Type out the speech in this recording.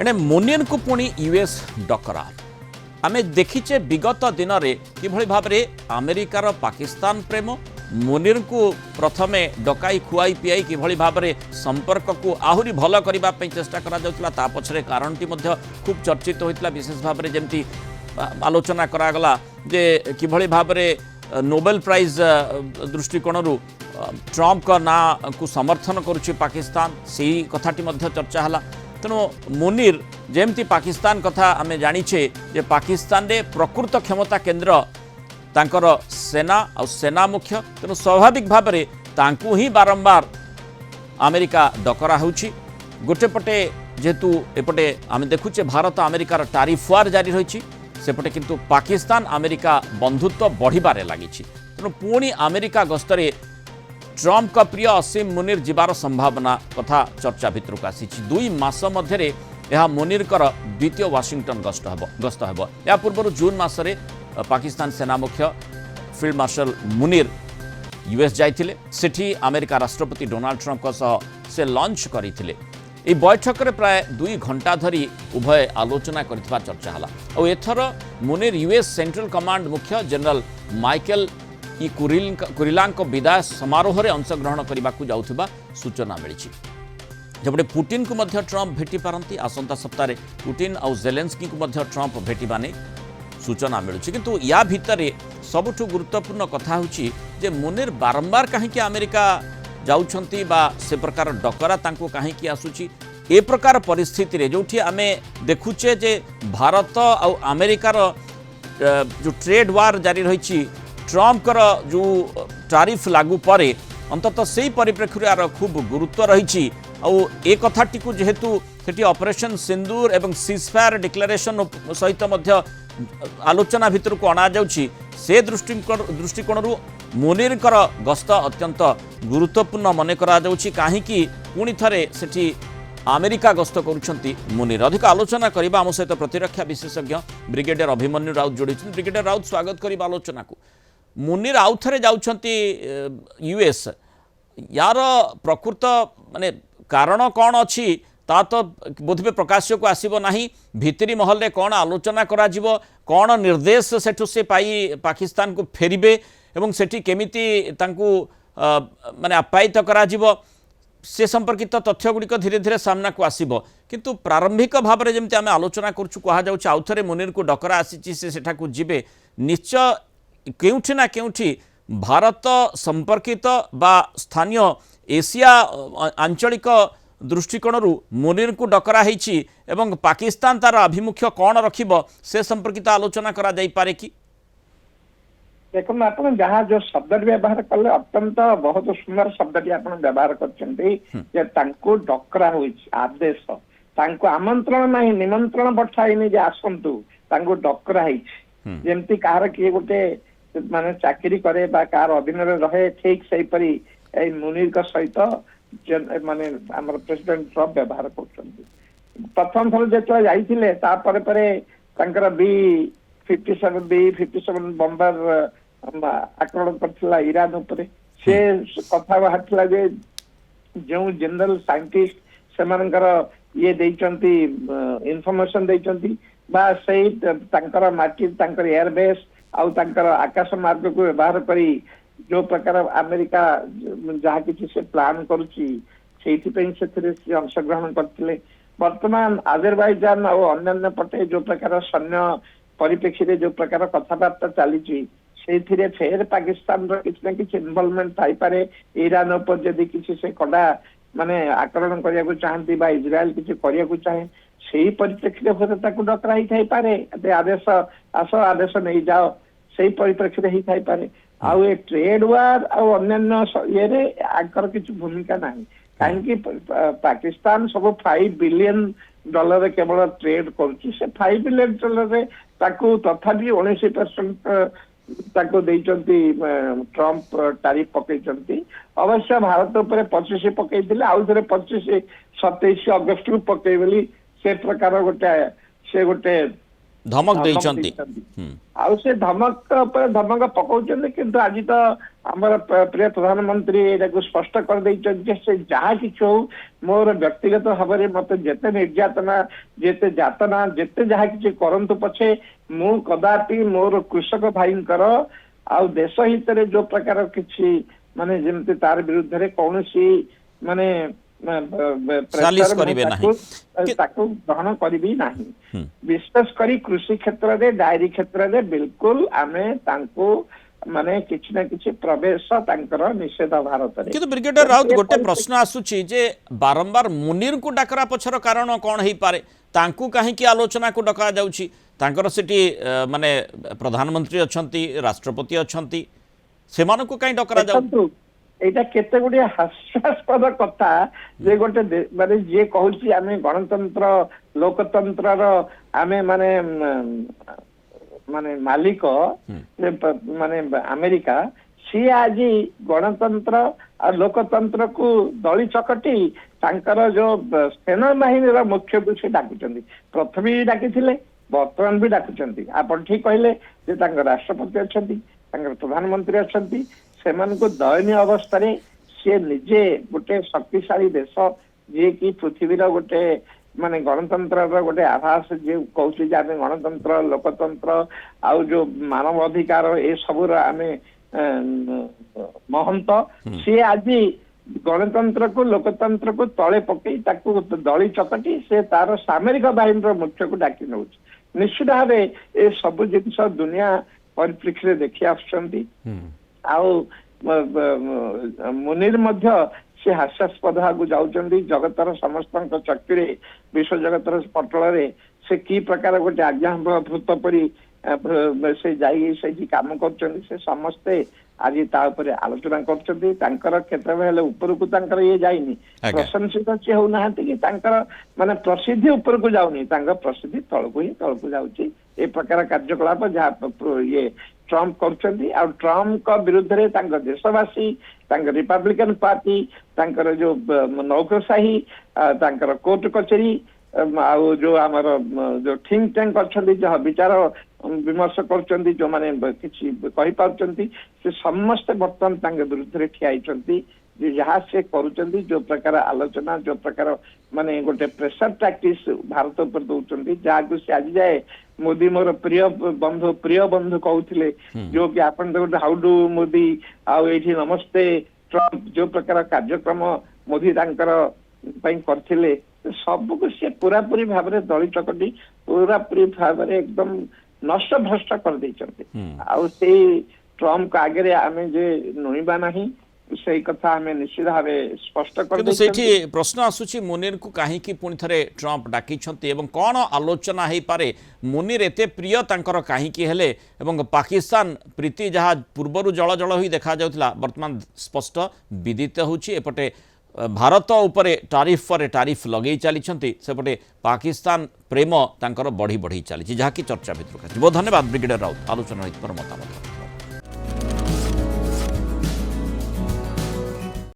एणे मुनियन को पुणी यूएस डकरा आमे देखीचे विगत दिन में किभली भाव में अमेरिकार पाकिस्तान प्रेम मुनिर को प्रथमे डकाई खुआई पियाई किभली भाव में संपर्क को आहुरी भल करने चेष्टा करा पछरे कारणटी खूब चर्चित होता विशेष भाव में जमती आलोचना करागला जे किभली भाव में नोबेल प्राइज दृष्टिकोण ट्रंप का ना को समर्थन करुच्ची पाकिस्तान से कथाटी चर्चा है। तेणु मुनिर जेमती पाकिस्तान कथा आमे जानिछे जे पाकिस्तान रे प्रकृत क्षमता केंद्र तांकर सेना और सेना मुख्य तेणु स्वाभाविक भाव में तांकु ही बारंबार अमेरिका डकरा होउछि। गोटे पटे जेहेतु एपटे आमे देखुचे भारत अमेरिकार टारिफ वार जारी रही सेपटे किंतु पाकिस्तान अमेरिका बंधुत्व बढ़िबारे लागिछि। तेणु पुणी अमेरिका गस्तरे ट्रंप का प्रिय असीम मुनिर जीवार संभावना कथा चर्चा भितर आसी 2 मास मध्य यह मुनिर द्वितीय वाशिंगटन गस्त हेब। या पूर्व जून मासरे पाकिस्तान सेना मुख्य फील्ड मार्शल मुनिर यूएस जाइथिले सेठी अमेरिका राष्ट्रपति डोनाल्ड ट्रंप का सह से लॉन्च करथिले। ए बैठक में प्राय 2 घंटा धरी उभय आलोचना करथिबा चर्चा हला और एथर मुनिर यूएस सेंट्रल कमांड मुख्य जनरल माइकल कुरिला विदाय समारोह में अंशग्रहण करने को जाऊथिबा सूचना मिली। जबडे पुटिन को मध्य ट्रंप भेटी पारंती आसंता सप्ताह पुटिन और जेलेंस्की को मध्य ट्रंप भेटिबा ने सूचना मिलूँ। किंतु या भितर सबुठु गुरुत्वपूर्ण कथा होची जे मुनिर बारंबार कहीं अमेरिका जाउछंती बा से प्रकार डकरा तांको कहीं आसुची ए प्रकार परिस्थिति रे जोठी आमे देखुचे जे भारत और अमेरिकार जो ट्रेड वार जारी रही ट्रंप कर जो टारिफ लागू परे अंततः से परिप्रेक्षी यार खूब गुरुत्व रही और एक कथाटी को जेहेतु सेठी ऑपरेशन सिंदूर एवं सीजफायर डिक्लेरेशन सहित मध्य आलोचना भितर को अणा जाउछि से दृष्टिकोण मुनिर गस्त अत्यंत गुरुत्वपूर्ण मन करा जाउछि काहेकि पुणी थरे सेठी अमेरिका गस्त करुछंती मुनिर। अधिक आलोचना करबा आम सहित प्रतिरक्षा विशेषज्ञ ब्रिगेडियर अभिमन्यु राउत जोड़ी। ब्रिगेडियर राउत स्वागत करबा आलोचना को। मुनिर आउ थे जाउछंती यूएस यार प्रकृत माने कारण कौन अच्छी ता तो बोधवे प्रकाश्य को आसीबो नाही भितरी महल रे कौन आलोचना करा जिवो कौन निर्देश सेठु से पाई पाकिस्तान को फेरिबे एवं सेठी केमिति तांकु माने आप्यायित करा जिवो से संपर्कित तथ्य गुड़िक धीरे धीरे सामना को आसीबो। किंतु प्रारंभिक भाव में जमती आमे आलोचना करछु कहा जाउछ आउ थे मुनिर को डकरा आसीची से सेठा को जिबे निश्चय केउठी ना केउठी भारत संपर्कित बा स्थानीय एशिया आंचलिक दृष्टिकोण मुनिर को डकरा होईछि एवं पाकिस्तान तार आभिमुख्य कौन रखिब से संपर्कित आलोचना करा जाई पारे कि देखो आप जहाँ जो शब्द व्यवहार कले अत्यंत बहुत सुंदर शब्द आप व्यवहार कर डकरा आदेश आमंत्रण ना निमंत्रण पठाईनी जे आसतु डकरा जमती कहार किए गोटे माने चाकरी करे बा कार अधीन रहे ठीक से परी मुनिर सहित माने हमर प्रेसिडेंट ट्रंप व्यवहार कर प्रथम थर जो जाइए तापर B-57 बम्बर आक्रमण करथिला ईरान उपरे से कथा बाहरथिला जे जो जनरल साइंटिस्ट सेमानकर ये देइचंती इन्फॉर्मेशन देइचंती बा से तांकर माटी तांकर एयरबेस आउ तांकर आकाश मार्ग को व्यवहार करी जो प्रकार अमेरिका जहाँ किसी से प्लान करुच्ची से अंशग्रहण करते वर्तमान आजरबाईजान और अन्य पटे जो प्रकार सैन्य परिप्रेक्षी जो प्रकार कथबार्ता चली फेर पाकिस्तान किसी न किसी इनवॉल्वमेंट थाईपे ईरान उपर जदि किसी से कड़ा माने आक्रमण करने चाहती इज्राएल किसी करने चाहे से परिप्रेक्षी डकरा ही थाईपे आदेश आस आदेश नहीं जाओ से परिप्रेक्षी ही थाईपे आउ ए ट्रेड वार अन्य ये आकर किसी भूमिका ना कहीं पाकिस्तान सब $5 बिलियन केवल ट्रेड कर $5 बिलियन तथापि 19% ट्रंप टारिफ पकई अवश्य भारत उपर 25 पकई आउ थे 25-27 अगस्त को पकई बोली से प्रकार गोटे ଧମକ ଦେଇଛନ୍ତି ଆଉ ସେ ଧମକ ଉପରେ ଧମକ ପକଉଛନ୍ତି କିନ୍ତୁ ଆଜି ତ ଆମର ପ୍ରିୟ ପ୍ରଧାନମନ୍ତ୍ରୀ ଏଟାକୁ ସ୍ପଷ୍ଟ କରିଦେଇଛନ୍ତି ଯେ ସେ ଯାହା କିଛି ହଉ ମୋର ବ୍ୟକ୍ତିଗତ ଭାବରେ ମତେ ଯେତେ ନିର୍ଯାତନା ଯେତେ ଯାତନା ଯେତେ ଯାହା କିଛି କରନ୍ତୁ ପଛେ ମୁଁ କଦାପି ମୋର କୃଷକ ଭାଇଙ୍କର ଆଉ ଦେଶ ହିତରେ ଯୋଉ ପ୍ରକାର କିଛି ମାନେ ଯେମିତି ତାର ବିରୁଦ୍ଧରେ କୌଣସି ମାନେ ସାଲିସ୍ କରିବେ ନାହିଁ ତାକୁ ଗ୍ରହଣ କରିବି ନାହିଁ ବିଶେଷ କରି କୃଷି କ୍ଷେତ୍ରରେ ଡାଏରୀ କ୍ଷେତ୍ରରେ ବିଲକୁଲ ଆମେ ତାଙ୍କୁ ମାନେ କିଛି ନା କିଛି ପ୍ରବେଶ ତାଙ୍କର ନିଷେଧ ଭାରତରେ। କିନ୍ତୁ ବ୍ରିଗେଡିୟର ରାଉତ ଗୋଟେ ପ୍ରଶ୍ନ ଆସୁଛି ଯେ ବାରମ୍ବାର ମୁନିରଙ୍କୁ ଡାକରା ପଛର କାରଣ କଣ ହେଇପାରେ ତାଙ୍କୁ କାହିଁକି ଆଲୋଚନାକୁ ଡକା ଯାଉଛି ତାଙ୍କର ସେଠି ମାନେ ପ୍ରଧାନମନ୍ତ୍ରୀ ଅଛନ୍ତି ରାଷ୍ଟ୍ରପତି ଅଛନ୍ତି ସେମାନଙ୍କୁ କାହିଁ ଡକରା ଯାଉଛି এইটা কেতে গুড়িয়ে হাস্যাস্পদ কথা যে গোটে মানে যে কହୁଛି ଆମେ ଗଣତନ୍ତ୍ର ଲୋକତନ୍ତ୍ରର ଆମେ ମାନେ ମାନେ ମାଲିକ ମାନେ ଆମେରିକା ସିଏ ଆଜି ଗଣତନ୍ତ୍ର ଆଉ ଲୋକତନ୍ତ୍ରକୁ ଦଳି ଚକଟି ତାଙ୍କର ଯୋଉ ସେନାବାହିନୀର ମୁଖ୍ୟକୁ ସେ ଡାକୁଛନ୍ତି ପ୍ରଥମେ ବି ଡାକିଥିଲେ ବର୍ତ୍ତମାନ ବି ଡାକୁଛନ୍ତି ଆପଣ ଠିକ କହିଲେ ଯେ ତାଙ୍କ ରାଷ୍ଟ୍ରପତି ଅଛନ୍ତି ତାଙ୍କର ପ୍ରଧାନମନ୍ତ୍ରୀ ଅଛନ୍ତି ସେମାନଙ୍କୁ ଦୟନୀୟ ଅବସ୍ଥାରେ ସିଏ ନିଜେ ଗୋଟେ ଶକ୍ତିଶାଳୀ ଦେଶ ଯିଏକି ପୃଥିବୀର ଗୋଟେ ମାନେ ଗଣତନ୍ତ୍ରର ଗୋଟେ ଆଭାସ ଯେ କହୁଛି ଯେ ଆମେ ଗଣତନ୍ତ୍ର ଲୋକତନ୍ତ୍ର ଆଉ ଯୋଉ ମାନବ ଅଧିକାର ଏ ସବୁର ଆମେ ମହନ୍ତ ସିଏ ଆଜି ଗଣତନ୍ତ୍ରକୁ ଲୋକତନ୍ତ୍ରକୁ ତଳେ ପକେଇ ତାକୁ ଦଳି ଚକଟି ସେ ତାର ସାମରିକ ବାହିନୀର ମୁଖ୍ୟକୁ ଡାକି ନେଉଛି ନିଶ୍ଚିତ ଭାବେ ଏ ସବୁ ଜିନିଷ ଦୁନିଆ ପରିପ୍ରେକ୍ଷୀରେ ଦେଖି ଆସୁଛନ୍ତି ଆଉ ମୁନିର ମଧ୍ୟ ସେ ହାସ୍ୟାସ୍ପଦ ହେବାକୁ ଯାଉଛନ୍ତି ଜଗତର ସମସ୍ତଙ୍କ ଚକ୍ଷୁରେ ବିଶ୍ୱ ଜଗତର ପଟଳରେ ସେ କି ପ୍ରକାର ଗୋଟେ ଆଜ୍ଞାଭୂତ ପରି ସେ ଯାଇ ସେଇଠି କାମ କରୁଛନ୍ତି ସେ ସମସ୍ତେ ଆଜି ତା ଉପରେ ଆଲୋଚନା କରୁଛନ୍ତି ତାଙ୍କର କ୍ଷେତ୍ର ହେଲେ ଉପରକୁ ତାଙ୍କର ଇଏ ଯାଇନି ପ୍ରଶଂସିତ ସେ ହଉନାହାନ୍ତି କି ତାଙ୍କର ମାନେ ପ୍ରସିଦ୍ଧି ଉପରକୁ ଯାଉନି ତାଙ୍କ ପ୍ରସିଦ୍ଧି ତଳକୁ ହିଁ ତଳକୁ ଯାଉଛି ଏ ପ୍ରକାର କାର୍ଯ୍ୟକଳାପ ଯାହା ଇଏ ଟ୍ରମ୍ପ କରୁଛନ୍ତି ଆଉ ଟ୍ରମ୍ପଙ୍କ ବିରୁଦ୍ଧରେ ତାଙ୍କ ଦେଶବାସୀ ତାଙ୍କ ରିପବ୍ଲିକାନ ପାର୍ଟି ତାଙ୍କର ଯୋଉ ନୌକରଶାହୀ ତାଙ୍କର କୋର୍ଟ କଚେରୀ ଆଉ ଯୋଉ ଆମର ଯୋଉ ଥିଙ୍କ ଟ୍ୟାଙ୍କ ଅଛନ୍ତି ଯାହା ବିଚାର ବିମର୍ଶ କରୁଛନ୍ତି ଯୋଉମାନେ କିଛି କହିପାରୁଛନ୍ତି ସେ ସମସ୍ତେ ବର୍ତ୍ତମାନ ତାଙ୍କ ବିରୁଦ୍ଧରେ ଠିଆ ହେଇଛନ୍ତି ଯେ ଯାହା ସେ କରୁଛନ୍ତି ଯୋଉ ପ୍ରକାର ଆଲୋଚନା ଯୋଉ ପ୍ରକାର ମାନେ ଗୋଟେ ପ୍ରେସର ପ୍ରାକ୍ଟିସ ଭାରତ ଉପରେ ଦଉଛନ୍ତି ଯାହାକୁ ସେ ଆଜି ଯାଏ ମୋଦି ମୋର ପ୍ରିୟ ବନ୍ଧୁ କହୁଥିଲେ ଯୋଉ କି ଆପଣ ଗୋଟେ ହାଉ ଡୁ ମୋଦି ଆଉ ଏଇଠି ନମସ୍ତେ ଟ୍ରମ୍ପ ଯୋଉ ପ୍ରକାର କାର୍ଯ୍ୟକ୍ରମ ମୋଦି ତାଙ୍କର ପାଇଁ କରିଥିଲେ ସବୁକୁ ସେ ପୁରାପୁରି ଭାବରେ ଦଳି ଚକଟି ପୁରାପୁରି ଭାବରେ ଏକଦମ ନଷ୍ଟ ଭ୍ରଷ୍ଟ କରିଦେଇଛନ୍ତି ଆଉ ସେଇ ଟ୍ରମ୍ପଙ୍କ ଆଗରେ ଆମେ ଯେ ନୁଇଁବା ନାହିଁ ସେଇ କଥା ଆମେ ନିଶ୍ଚିତ ଭାବେ ସ୍ପଷ୍ଟ କିନ୍ତୁ ସେଇଠି ପ୍ରଶ୍ନ ଆସୁଛି ମୁନିରକୁ କାହିଁକି ପୁଣି ଥରେ ଟ୍ରମ୍ପ ଡାକିଛନ୍ତି ଏବଂ କ'ଣ ଆଲୋଚନା ହେଇପାରେ ମୁନିର ଏତେ ପ୍ରିୟ ତାଙ୍କର କାହିଁକି ହେଲେ ଏବଂ ପାକିସ୍ତାନ ପ୍ରୀତି ଯାହା ପୂର୍ବରୁ ଜଳ ଜଳ ହୋଇ ଦେଖାଯାଉଥିଲା ବର୍ତ୍ତମାନ ସ୍ପଷ୍ଟ ବିଦିତ ହେଉଛି ଏପଟେ ଭାରତ ଉପରେ ଟାରିଫ ପରେ ଟାରିଫ ଲଗେଇ ଚାଲିଛନ୍ତି ସେପଟେ ପାକିସ୍ତାନ ପ୍ରେମ ତାଙ୍କର ବଢ଼ି ବଢ଼ି ଚାଲିଛି ଯାହାକି ଚର୍ଚ୍चा ଭିତରକୁ ଆସିଛି ବହୁତ ଧନ୍ୟବାଦ ବ୍ରିଗେଡିୟର ରାଉତ ଆଲୋଚନା ହୋଇଥିବାର ମତାମତ